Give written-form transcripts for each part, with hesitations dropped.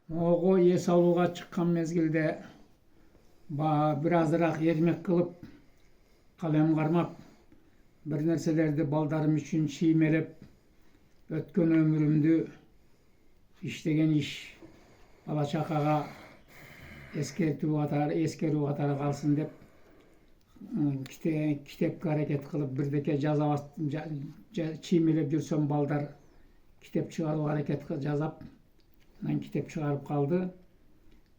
Ого эс алууга чыккан мезгилде бир азыраак эрмек кылып, калем кармап, бир нерселерди балдарым үчүн чиймелеп, өткөн өмүрүмдү иштеген иш бала чакага эскерүү катары калсын деп китепке аракет кылып бирдеке чиймелеп жүрсөм, балдар китеп чыгарууга аракет жасап, анан китеп чыгарып калды.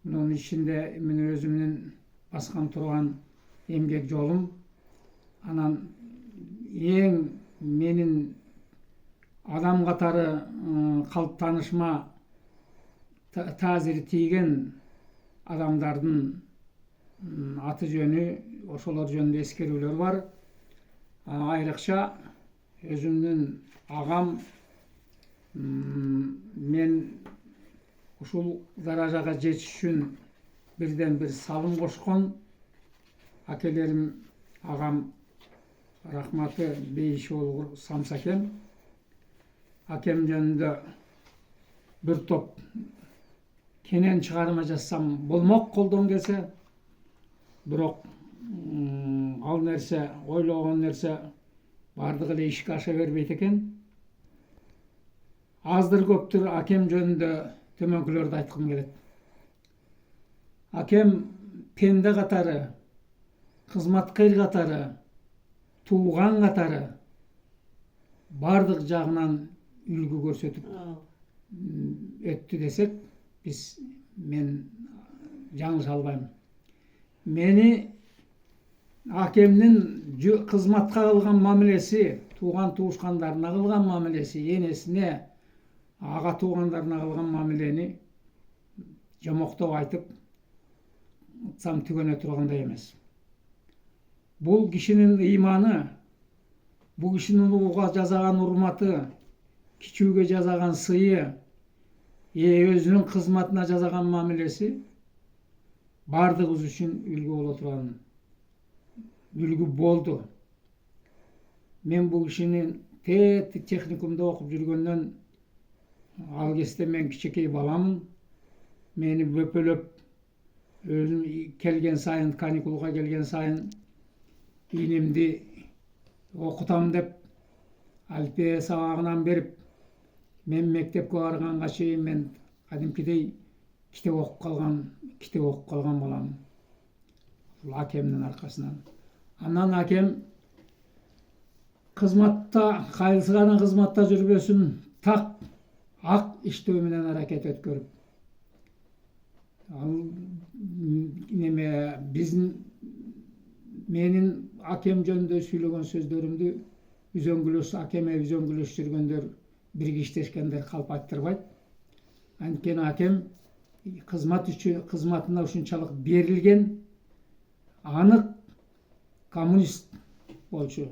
Мунун ичинде мен өзүмдүн баскан турган эмгек жолум, анан эң менин адам катары калыптанышыма таасири тийген адамдардын аты жөнү, ошолор жөнүндө эскерүүлөр бар. Айрыкча өзүмдүн агам мен ушул даражага жетиш үчүн бирден бир салым кошкон акелерим, агам рахматы Бейиш Олгур Самс акем. Акем жөнүндө бир топ кенен чыгарма жазсам болмок колдон келсе, бирок ал нерсе, ойлогон нерсе бардыгы эле ишке аша бербейт экен. Аздыр көптүр акем жөнүндө төмөнкүлөрдү айткым келет. Акем пенде катары, кызматкер катары, тууган катары бардык жагынан үлгү көрсөтүп өттү десек, мен жаңылыша албайм. Мени акемдин кызматка кылган мамилеси, тууган туушкандарына кылган мамилеси, энесине, ага туугандарына кылган мамилени жомоктоп айтып атсам түгөнө тургандай эмес. Бул кишинин ыйманы, бул кишинин улууга жасаган урматы, кичүүгө жасаган сыйы, өзүнүн кызматына жасаган мамилеси бардыгыбыз үчүн үлгү боло турган, үлгү болду. Мен бул кишинин техникумда окуп жүргөндөн, ал кезде мен кичинекей баламын. Мени бөпөлөп, өзүм келген сайын, каникулга келген сайын ийнимди окутам деп алфавит сабагынан берип, мен мектепке барганга чейин мен кадимкидей китеп окуп калган баламын. Акемдин аркасынан. Анан акем кызматта, кайсы гана кызматта жүрбөсүн, так ак иштөө менен аракет өткөрүп, ал менин акем жөнүндө сүйлөгөн сөздөрүмдү акеме үзөңгүлөш жүргөндөр, бирге иштешкендер калп айттырбайт. Анткени акем кызматына ушунчалык берилген, анык коммунист болчу.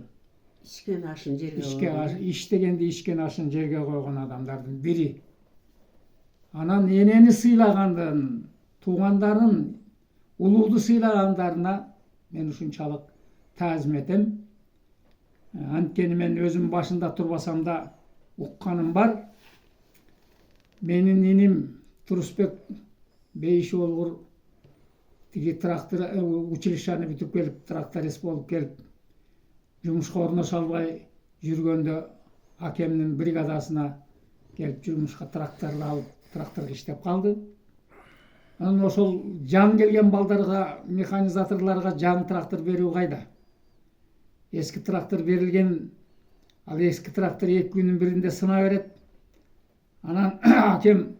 Иштегенди ишкен ашын жерге койгон адамдардын бири. Анан энени сыйлагандын, туугандарын, улууду сыйлагандарына мен ушунчалык таазим этем. Анткени мен өзүм башында турбасам да укканым бар. Менин иним Турусбек Бейиш Олгур трактор училищаны бүтүп келип, тракторист болуп келип, жумушка орношо албай жүргөндө акемдин бригадасына келип жумушка тракторду алып, тракторго иштеп калды. Анан ошол жан келген балдарга, механизаторлорго жаңы трактор берүү кайда? Эски трактор берилген, ал эски трактор 2 күнүн биринде сына берет. Анан акем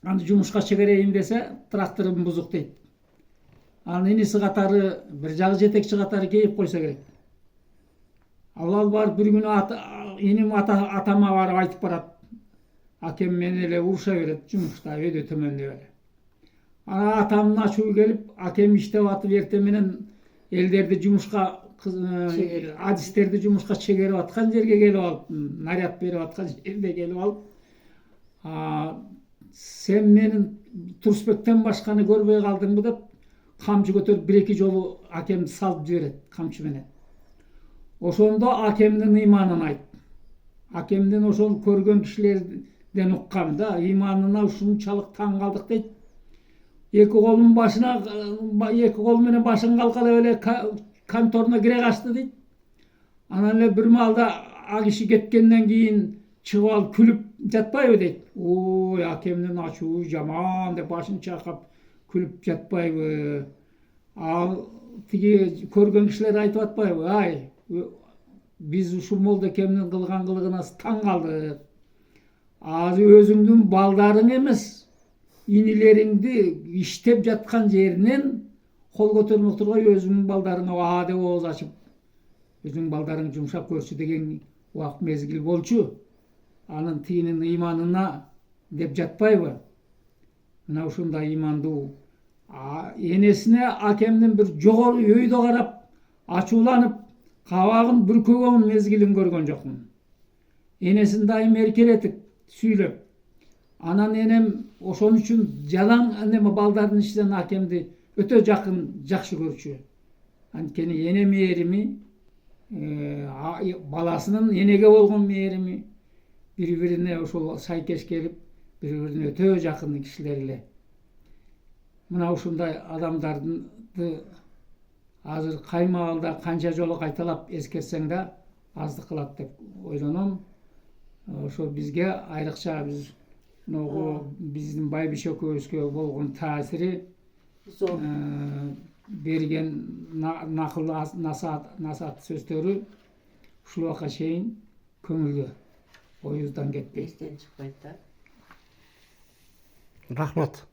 аны жумушка чыгарайын десе, тракторум бузук дейт. Анын иниси катары, бир жагы жетекчи катары кейип койсо керек. Ал барып бир күнү иним атама барып айтып барат. Акем мени эле уруша берет, жумушта өйдө төмөндөп эле. Атамдын ачуу келип, акем иштеп атып эртең менен элдерди жумушка, адистерди жумушка чегерип аткан жерге келип алып, наряд берип аткан жерде келип алып, сен менин Турусбектен башканы көрбөй калдыңбы деп, камчы көтөрүп 1-2 жолу акемди салып жиберет камчы менен. Ошондо акемдин ыйманын айт. Акемдин ошол көргөн кишилер den ukkam da imanına uşunçalık taң kaldık deyt. Eki kolun başına, eki kol menen başın kalkalı öyle kantoruna gire kaçtı deyt. Anan ele bir malda a kişi ketkenden keyin çıkıp alıp külüp jatpayбы deyt. Oy akemden açuu jaman dep başын çakap külüp jatpayбы. Al tigi көрген кишилер айтып атпайбы? Ay, biz uşul molda akemden kılgan kılığına taң kaldık. Azı özüңdün baldarың emes, inileringdi iştep jatkan jerinden kol көтөрмөк тургай özüңdün baldarыңa aa деп ooz açıp özüң baldarың жумшап көрсү деген убакыт мезгил болчу. Анын тиинин ыйманына деп жатпайбы? Мына ушундай ыймандуу энесине акемдин bir жогору өйдө карап ачууланып кабагын бүркөгөн мезгилин көргөн жокмун. Энесин дайым эркелетип сүйлөп, анан энем ошон үчүн жалаң неме балдардын ичинен акемди өтө жакын жакшы көрчү. Анткени эне мээрими, баласынын энеге болгон мээрими бири-бирине ошол сайкеш келип, бири-бирине өтө жакын кишилер эле. Мына ушундай адамдарды азыр каймалда канча жолу кайталап эскерсең да аздык кылат деп ойлоном. Ошо бизге айрыкча биздин Байбише экөөбүзгө болгон таасири берген накыл насаат сөздөрү ушул убакка чейин көңүлдө оюбуздан кетпейт. Рахмат.